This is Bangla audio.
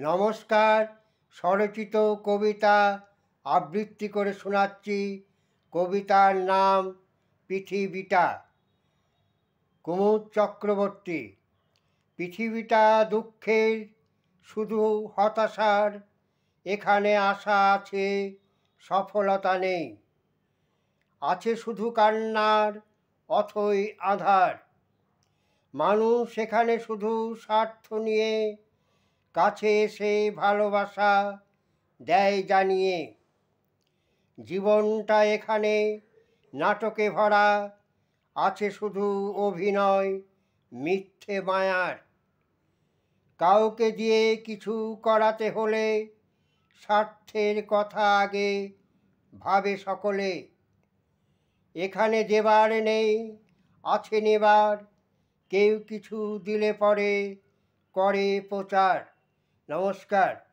নমস্কার। স্বরচিত কবিতা আবৃত্তি করে শোনাচ্ছি। কবিতার নাম পৃথিবীটা। কুমুদ চক্রবর্তী। পৃথিবীটা দুঃখের, শুধু হতাশার, এখানে আশা আছে, সফলতা নেই। আছে শুধু কান্নার অথই আঁধার। মানুষ এখানে শুধু স্বার্থ নিয়ে কাছে এসে ভালোবাসা দেয় জানিয়ে। জীবনটা এখানে নাটকে ভরা, আছে শুধু অভিনয় মিথ্যে মায়ার। কাউকে দিয়ে কিছু করাতে হলে স্বার্থের কথা আগে ভাবে সকলে। এখানে দেবার নেই, আছে নেবার, কেউ কিছু দিলে পরে করে প্রচার। নমস্কার।